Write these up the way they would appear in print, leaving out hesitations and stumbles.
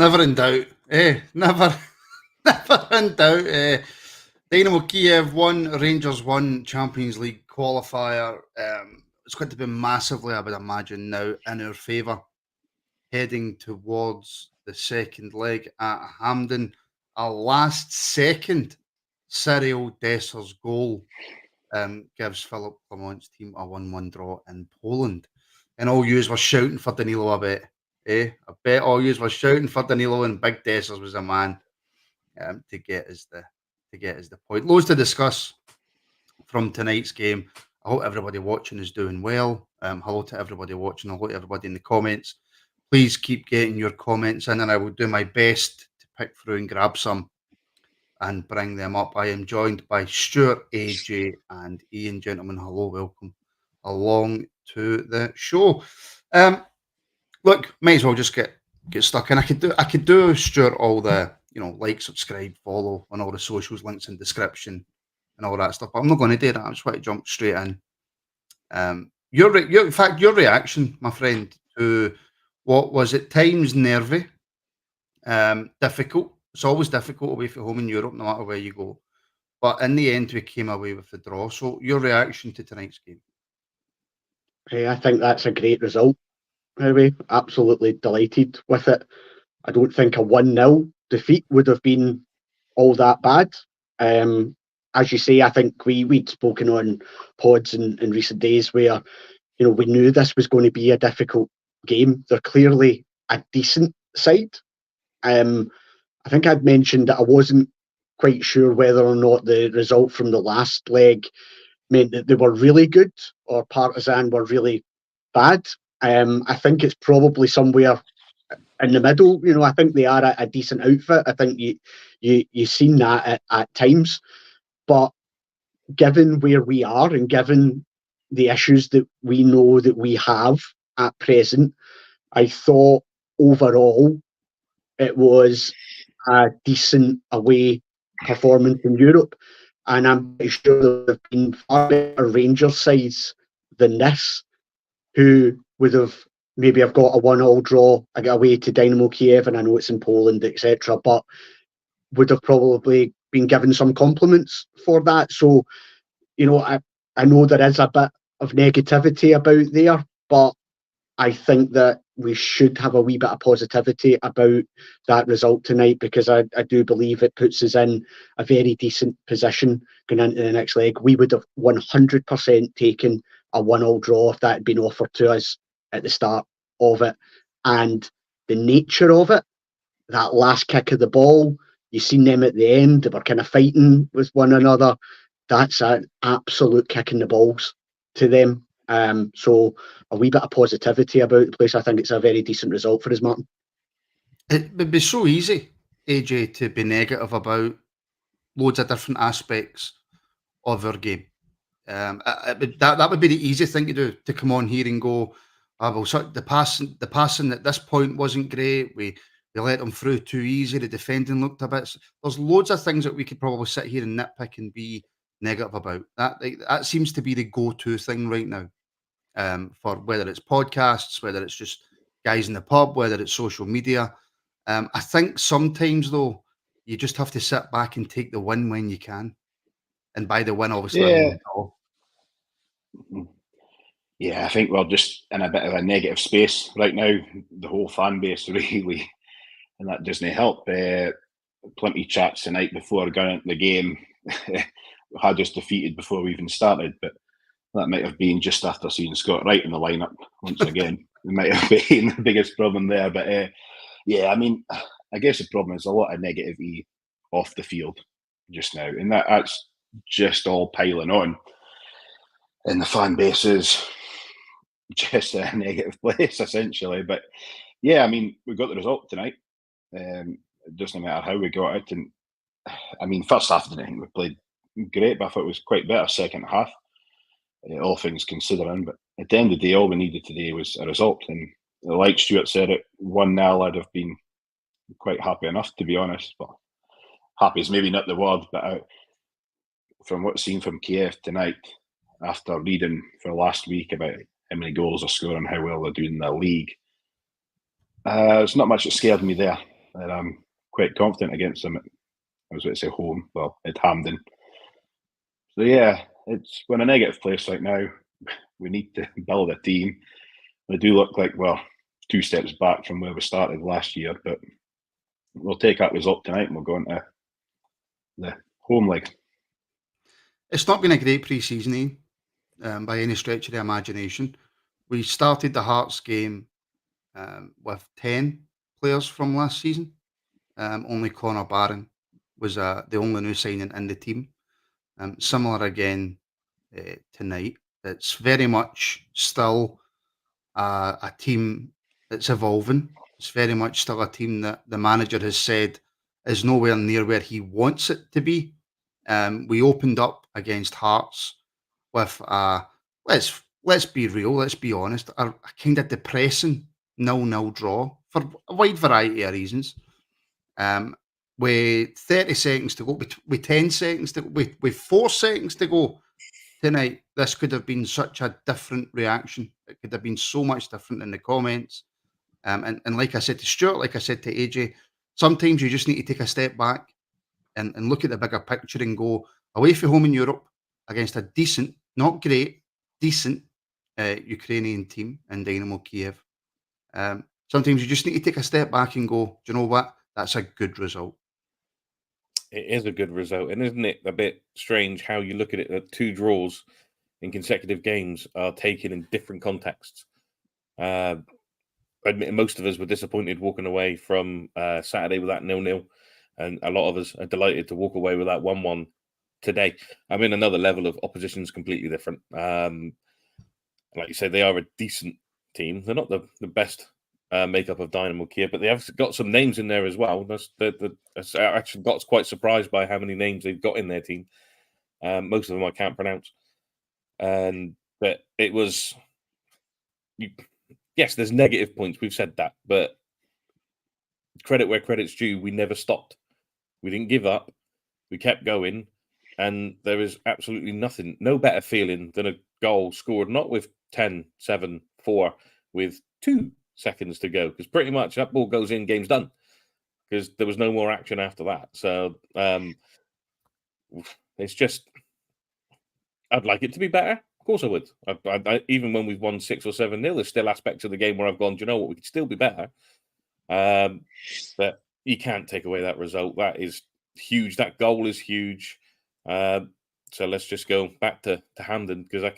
never in doubt. Never in doubt. Dynamo Kyiv won, Rangers won Champions League qualifier. It's going to be massively, I would imagine, now in our favour, heading towards the second leg at Hampden. A last-second Cyriel Dessers goal gives Philip Clement's team a 1-1 draw in Poland. And all yous were shouting for Danilo, I bet. I bet all yous were shouting for Danilo, and Big Dessers was a man to get us the point. Loads to discuss from tonight's game. I hope everybody watching is doing well. Hello to everybody watching. Hello to everybody in the comments. Please keep getting your comments in, and I will do my best to pick through and grab some and bring them up. I am joined by Stuart, AJ, and Ian. Gentlemen, hello, welcome along to the show. Look, might as well just get stuck in. I could do Stuart all the like, subscribe, follow on all the socials, links in description, and all that stuff. But I'm not going to do that. I just want to jump straight in. Your reaction, my friend, to what was at times nervy, difficult. It's always difficult away from home in Europe, no matter where you go. But in the end, we came away with the draw. So your reaction to tonight's game? I think that's a great result. Anyway, absolutely delighted with it. I don't think a 1-0 defeat would have been all that bad. As you say, I think we'd spoken on pods in recent days where we knew this was going to be a difficult game. They're clearly a decent side. I think I'd mentioned that I wasn't quite sure whether or not the result from the last leg meant that they were really good or Partizan were really bad. I think it's probably somewhere in the middle. I think they are a decent outfit. I think you've seen that at times. But given where we are and given the issues that we know that we have at present, I thought overall it was a decent away performance in Europe. And I'm pretty sure there have been far better Rangers sides than this who would have maybe have got a 1-1 draw away to Dynamo Kyiv, and I know it's in Poland, etc., but would have probably been given some compliments for that. So, I know there is a bit of negativity about there, but I think that we should have a wee bit of positivity about that result tonight, because I do believe it puts us in a very decent position going into the next leg. We would have 100% taken a 1-1 draw if that had been offered to us at the start of it. And the nature of it, that last kick of the ball, you've seen them at the end, they were kind of fighting with one another. That's an absolute kick in the balls to them. So a wee bit of positivity about the place. I think it's a very decent result for us, Martin. It would be so easy, AJ, to be negative about loads of different aspects of our game. That would be the easy thing to do, to come on here and go, the passing at this point wasn't great. We let them through too easy. The defending looked a bit. There's loads of things that we could probably sit here and nitpick and be negative about. That seems to be the go-to thing right now, for whether it's podcasts, whether it's just guys in the pub, whether it's social media. I think sometimes, though, you just have to sit back and take the win when you can. And by the win, obviously, Yeah, I think we're just in a bit of a negative space right now. The whole fan base, really, and that doesn't help. Plenty of chats the night before going into the game had us defeated before we even started, but that might have been just after seeing Scott Wright in the lineup once again. It might have been the biggest problem there. But yeah, I mean, I guess the problem is a lot of negativity off the field just now, and that's just all piling on. And the fan base is just a negative place, essentially. But yeah, I mean, we got the result tonight. It doesn't matter how we got it. And I mean, first half, I didn't think we played great, but I thought it was quite better second half, all things considering. But at the end of the day, all we needed today was a result. And like Stuart said, it 1-0, I'd have been quite happy enough, to be honest. But happy is maybe not the word, but from what's seen from Kyiv tonight, after reading for last week about how many goals they're scoring, how well they're doing in the league, there's not much that scared me there. and I'm quite confident against them. I was going to say home, well, at Hampden. So yeah, we're in a negative place right now. We need to build a team. We do look like, well, 2 steps back from where we started last year, but we'll take that result tonight and we'll go into the home leg. It's not been a great pre-season, by any stretch of the imagination. We started the Hearts game with 10 players from last season. Only Connor Barron was the only new signing in the team. Similar again tonight. It's very much still a team that's evolving. It's very much still a team that the manager has said is nowhere near where he wants it to be. We opened up against Hearts with let's be real, let's be honest, a kind of depressing 0-0 draw for a wide variety of reasons. With 30 seconds to go, with 10 seconds to go, with 4 seconds to go tonight, this could have been such a different reaction. It could have been so much different in the comments. And like I said to Stuart, like I said to AJ, sometimes you just need to take a step back and look at the bigger picture and go away from home in Europe against a decent, not great, decent Ukrainian team in Dynamo Kyiv. Sometimes you just need to take a step back and go, do you know what? That's a good result. It is a good result. And isn't it a bit strange how you look at it that 2 draws in consecutive games are taken in different contexts? I admit most of us were disappointed walking away from Saturday with that 0-0. And a lot of us are delighted to walk away with that 1-1 today. I mean, another level of opposition is completely different. Like you said, they are a decent team. They're not the best makeup of Dynamo Kyiv, but they have got some names in there as well. I actually got quite surprised by how many names they've got in their team. Most of them I can't pronounce. But it was... Yes, there's negative points. We've said that. But credit where credit's due, we never stopped. We didn't give up. We kept going. And there is absolutely nothing, no better feeling than a goal scored, not with 10, 7, 4, with 2 seconds to go. Because pretty much that ball goes in, game's done. Because there was no more action after that. So it's just, I'd like it to be better. Of course I would. I, even when we've won 6 or 7-0, there's still aspects of the game where I've gone, do you know what, we could still be better. But you can't take away that result. That is huge. That goal is huge. So let's just go back to Hampden, because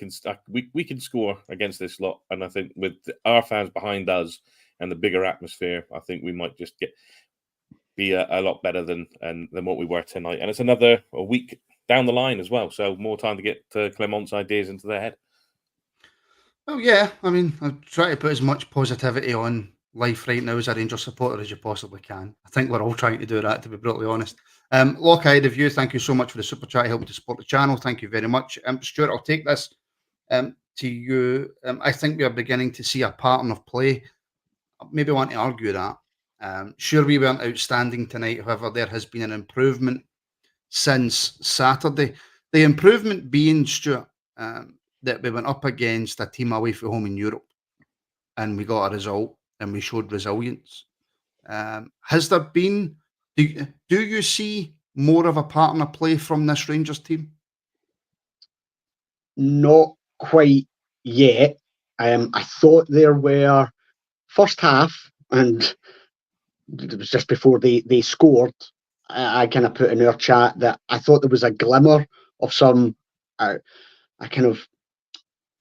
we can score against this lot, and I think with our fans behind us and the bigger atmosphere, I think we might just be a lot better than what we were tonight. And it's another week down the line as well, so more time to get Clement's ideas into their head. Oh yeah, I mean, I try to put as much positivity on life right now as a Rangers supporter as you possibly can. I think we're all trying to do that, to be brutally honest. Lockeye Review, thank you so much for the super chat, helping to support the channel. Thank you very much. Stuart, I'll take this to you. I think we are beginning to see a pattern of play. I maybe want to argue that. Sure, we weren't outstanding tonight. However, there has been an improvement since Saturday. The improvement being, Stuart, that we went up against a team away from home in Europe and we got a result and we showed resilience. Has there been, do you see more of a pattern of play from this Rangers team? Not quite yet. I thought there were first half, and it was just before they scored. I kind of put in our chat that I thought there was a glimmer of some a kind of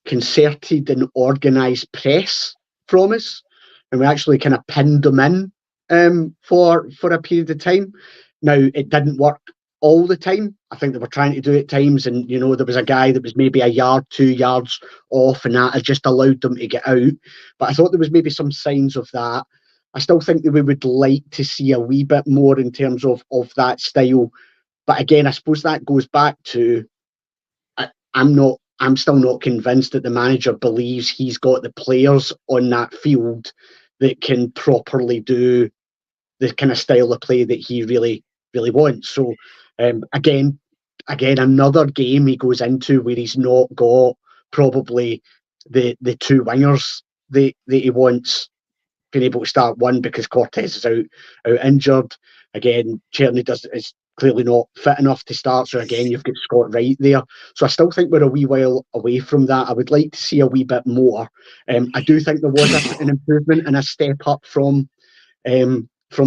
concerted and organised press from us, and we actually kind of pinned them in for a period of time. Now, it didn't work all the time. I think they were trying to do it at times, and there was a guy that was maybe a yard, 2 yards off, and that had just allowed them to get out. But I thought there was maybe some signs of that. I still think that we would like to see a wee bit more in terms of that style. But again, I suppose that goes back to I'm still not convinced that the manager believes he's got the players on that field that can properly do the kind of style of play that he really, really wants. So again, another game he goes into where he's not got probably the 2 wingers that he wants. been able to start one because Cortez is out injured. Again, Cherny is clearly not fit enough to start. So again, you've got Scott Wright there. So I still think we're a wee while away from that. I would like to see a wee bit more. I do think there was an improvement and a step up from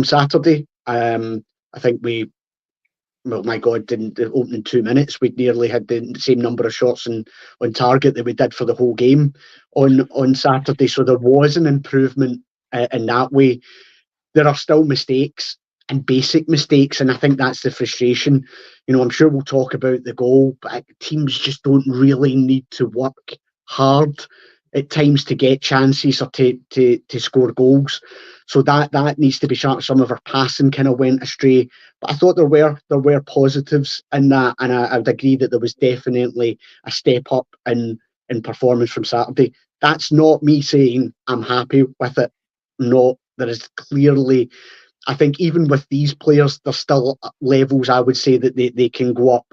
Saturday. I think well, my God, in the opening 2 minutes, we nearly had the same number of shots on target that we did for the whole game on Saturday. So there was an improvement in that way. There are still mistakes and basic mistakes, and I think that's the frustration. I'm sure we'll talk about the goal, but teams just don't really need to work hard at times to get chances or to score goals. So that needs to be sharp. Some of our passing kind of went astray, but I thought there were positives in that, and I would agree that there was definitely a step up in performance from Saturday. That's not me saying I'm happy with it. No, there is clearly, I think even with these players, there's still levels I would say that they can go up,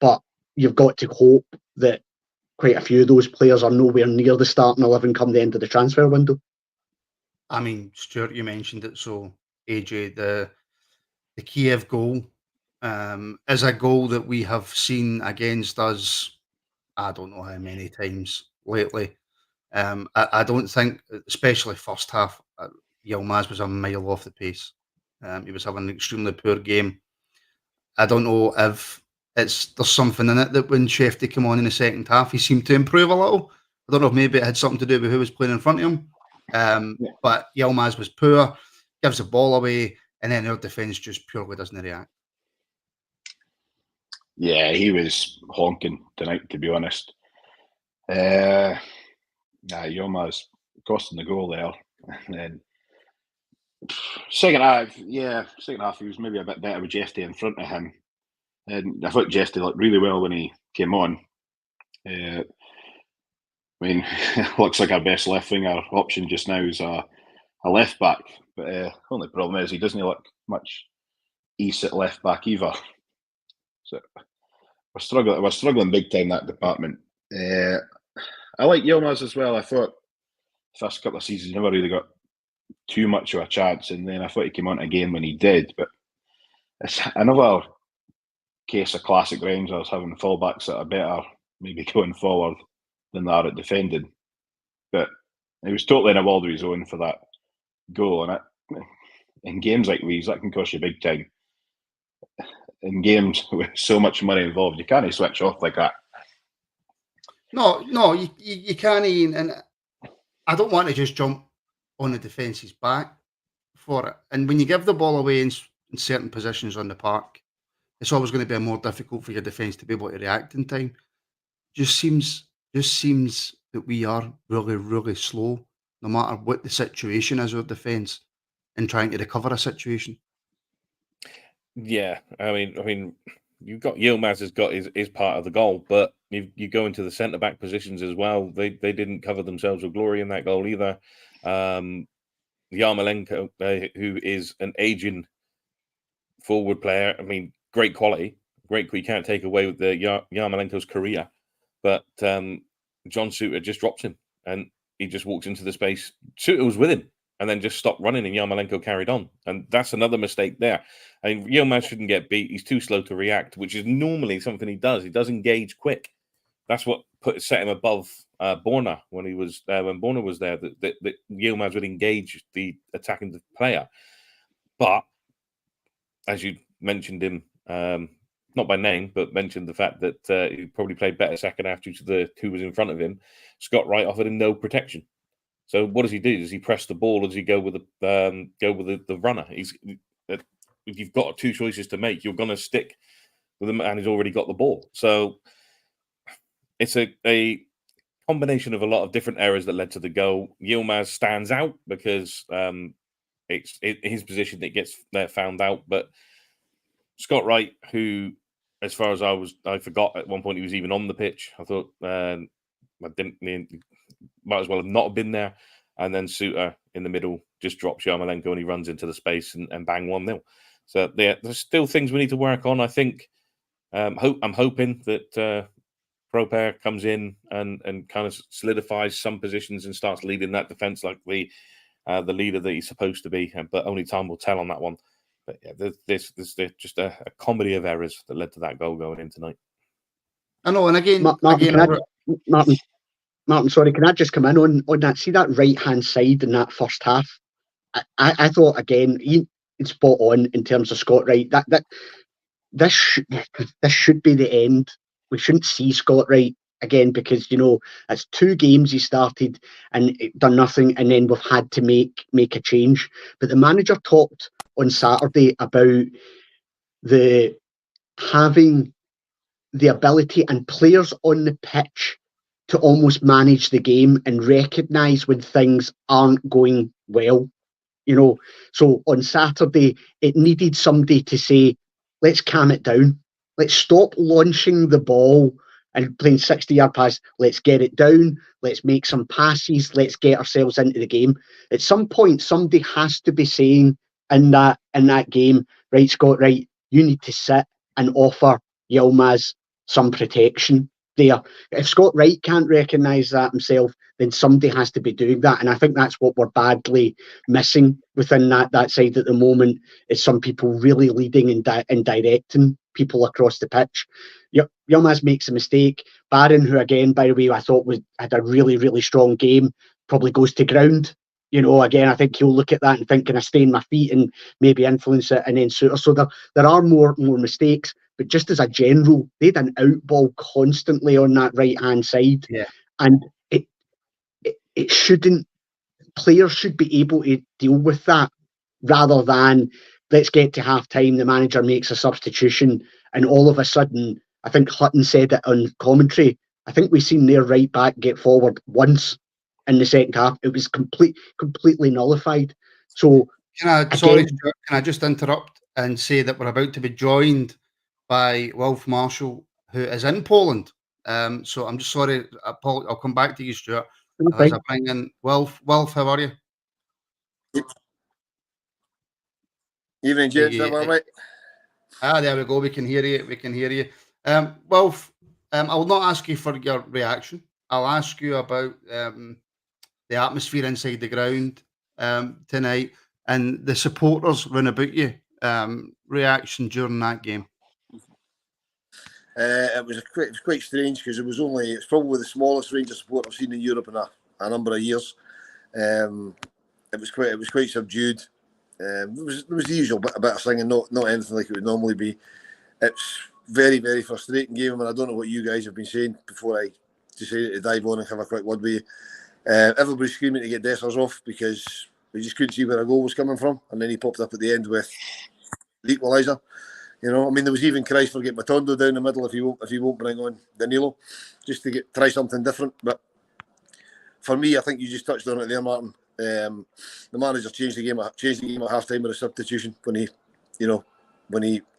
but you've got to hope that quite a few of those players are nowhere near the starting 11 come the end of the transfer window. I mean, Stuart, you mentioned it. So, AJ, the Kyiv goal is a goal that we have seen against us, I don't know how many times lately. I don't think, especially first half, Yilmaz was a mile off the pace. He was having an extremely poor game. I don't know if there's something in it that when Shefty came on in the second half, he seemed to improve a little. I don't know if maybe it had something to do with who was playing in front of him. But Yilmaz was poor, gives the ball away, and then our defence just purely doesn't react. Yeah, he was honking tonight, to be honest. Yilmaz costing the goal there. And then second half, he was maybe a bit better with Jefty in front of him. And I thought Jefty looked really well when he came on. I mean, looks like our best left winger option just now is a left back. But only problem is he doesn't look much east at left back either. So we're struggling big time that department. I like Yilmaz as well. I thought the first couple of seasons he never really got too much of a chance, and then I thought he came on again when he did. But it's another case of classic Rangers having fullbacks that are better maybe going forward than they are at defending. But he was totally in a world of his own for that goal, and in games like these, that can cost you big time. In games with so much money involved, you can't switch off like that. No, you can't. And I don't want to just jump on the defence's back for it. And when you give the ball away in certain positions on the park, it's always going to be more difficult for your defence to be able to react in time. Just seems that we are really, really slow, no matter what the situation is with defence, in trying to recover a situation. Yeah, I mean, you've got Yilmaz has got his part of the goal, but you go into the centre back positions as well. They didn't cover themselves with glory in that goal either. Yarmolenko, who is an aging forward player, I mean, great quality, you can't take away with the Yarmolenko's career, but John Suter just drops him and he just walks into the space. Suter was with him and then just stopped running, and Yarmolenko carried on. And that's another mistake there. I mean, Yilmaz shouldn't get beat. He's too slow to react, which is normally something he does. He does engage quick. That's what set him above Borna when Borna was there, that Yilmaz would engage the attacking player. But as you mentioned him, not by name, but mentioned the fact that he probably played better second half due to who was in front of him. Scott Wright offered him no protection. So what does he do? Does he press the ball, or does he go with the runner? If you've got two choices to make, you're going to stick with him, and he's already got the ball. So it's a combination of a lot of different errors that led to the goal. Yilmaz stands out because it's his position that gets found out. But Scott Wright, who, as far as I forgot at one point he was even on the pitch. I thought might as well have not been there. And then Suter in the middle just drops Yarmolenko and he runs into the space and bang 1-0. So there's still things we need to work on. I think I'm hoping that Proper comes in and kind of solidifies some positions and starts leading that defence like the leader that he's supposed to be. But only time will tell on that one. But yeah, there's just a comedy of errors that led to that goal going in tonight. I know, and again, Martin, sorry, can I just come in on that? See that right-hand side in that first half? I thought, again, it's spot on in terms of Scott Wright. This should be the end. We shouldn't see Scott Wright again because, it's 2 games he started and done nothing, and then we've had to make a change. But the manager talked on Saturday about having the ability and players on the pitch to almost manage the game and recognise when things aren't going well. So on Saturday, it needed somebody to say, let's calm it down. Let's stop launching the ball and playing 60-yard pass. Let's get it down. Let's make some passes. Let's get ourselves into the game. At some point, somebody has to be saying in that game, right, Scott, right, you need to sit and offer Yilmaz some protection there. If Scott Wright can't recognise that himself, then somebody has to be doing that. And I think that's what we're badly missing within that side at the moment, is some people really leading and directing people across the pitch. Yilmaz makes a mistake. Barron, who again, by the way, I thought had a really, really strong game, probably goes to ground. Again, I think he'll look at that and think, can I stay in my feet and maybe influence it and then suit us? So there are more mistakes. But just as a general, they had an outball constantly on that right-hand side. Yeah. And it shouldn't, players should be able to deal with that rather than let's get to half-time, the manager makes a substitution, and all of a sudden, I think Hutton said it on commentary, I think we've seen their right back get forward once in the second half. It was completely nullified. So, Stuart, can I just interrupt and say that we're about to be joined by Wilf Marshall, who is in Poland. So I'm just sorry. I'll come back to you, Stuart. As I bring in Wilf. Wilf, how are you? Evening, gents. Mate. There we go. We can hear you. Wilf, I will not ask you for your reaction. I'll ask you about the atmosphere inside the ground tonight and the supporters round about you. Reaction during that game. It was quite strange because it's probably the smallest Rangers support I've seen in Europe in a number of years. It was quite subdued. There was the usual bit of singing, not anything like it would normally be. It's very, very frustrating game, and I don't know what you guys have been saying before I decided to dive on and have a quick word with you. Everybody's screaming to get Dessers off because we just couldn't see where a goal was coming from, and then he popped up at the end with the equaliser. There was even cries for get Matondo down the middle if he won't bring on Danilo, just to try something different. But for me, I think you just touched on it there, Martin. The manager changed the game at half time with a substitution when he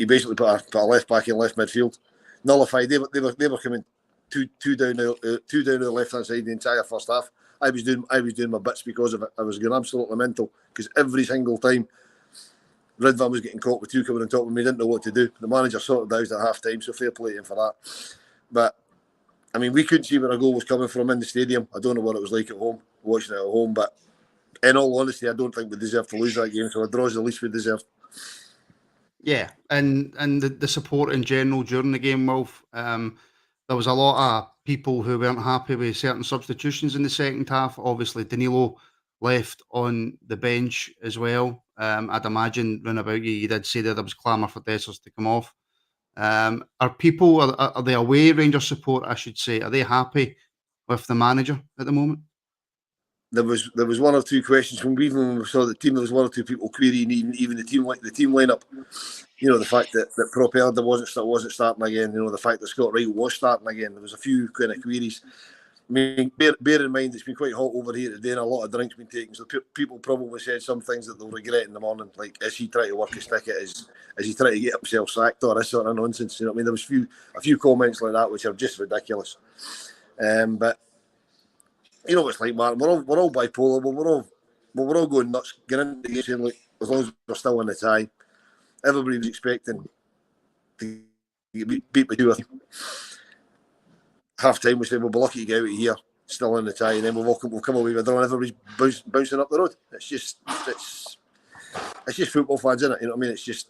basically put a left back in left midfield, nullified. They were coming two down the left hand side the entire first half. I was doing my bits because of it. I was going absolutely mental because every single time Ridvan was getting caught with 2 coming on top of me, didn't know what to do. The manager sorted out at half time, so fair play to him for that. But we couldn't see where a goal was coming from in the stadium. I don't know what it was like at home, watching it at home, but in all honesty, I don't think we deserved to lose that game, so a draw is the least we deserved. Yeah, and the support in general during the game, Wolf, there was a lot of people who weren't happy with certain substitutions in the second half. Obviously, Danilo left on the bench as well. I'd imagine round about you did say that there was clamour for Dessers to come off. Are the away Rangers support, I should say, are they happy with the manager at the moment? There was 1 or 2 questions when we saw the team. There was 1 or 2 people querying even the team lineup. The fact that Properda wasn't starting again. The fact that Scott Wright was starting again. There was a few kind of queries. Bear in mind it's been quite hot over here today and a lot of drinks been taken. So people probably said some things that they'll regret in the morning. Like, is he trying to work his ticket? Is he trying to get himself sacked or this sort of nonsense? There was a few comments like that which are just ridiculous. But it's like, Martin, we're all bipolar, but we're all going nuts. Get into the game saying, like, as long as we're still in the tie, everybody was expecting to beat by 2 or 3. Half time we said we'll be lucky to get out of here. still in the tie, and then we'll come away with a draw and everybody's bouncing up the road. It's just football fans, isn't it? You know what I mean? It's just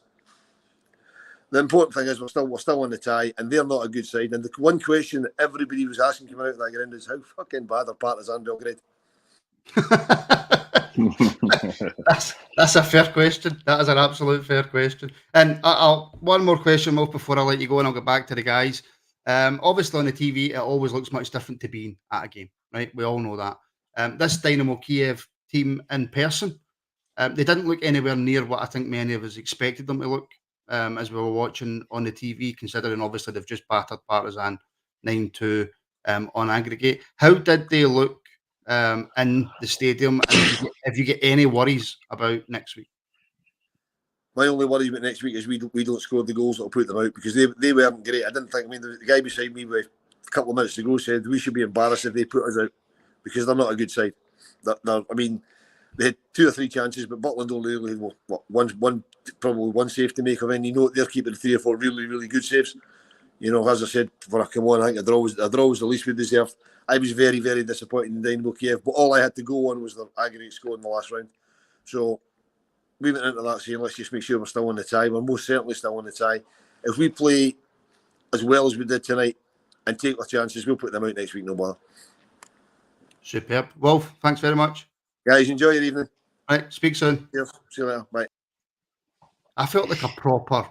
the important thing is we're still in the tie, and they're not a good side. And the one question that everybody was asking coming out of that ground is how fucking bad are Partizan Belgrade? That's a fair question. That is an absolute fair question. And I'll one more question, Wolf, before I let you go, and I'll get back to the guys. Obviously, on the TV, it always looks much different to being at a game, right? We all know that. This Dynamo Kyiv team in person, they didn't look anywhere near what I think many of us expected them to look as we were watching on the TV, considering obviously they've just battered Partizan 9-2 on aggregate. How did they look in the stadium? And if you get any worries about next week? My only worry about next week is we don't score the goals that'll put them out, because they weren't great. I didn't think. I mean, the guy beside me with a couple of minutes to go said we should be embarrassed if they put us out, because they're not a good side. I mean, they had 2 or 3 chances, but Butland only one probably one save to make of any. You know, they're keeping 3 or 4 really, really good saves. You know, as I said, for a come on, I think a draw was the least we deserved. I was very, very disappointed in Dynamo Kyiv, but all I had to go on was the aggregate score in the last round. So we went into that saying, let's just make sure we're still in the tie. We're most certainly still in the tie. If we play as well as we did tonight and take our chances, we'll put them out next week, no bother. Superb. Wolf, thanks very much. Guys, enjoy your evening. Right, speak soon. Cheers. See you later. Bye. I felt like a proper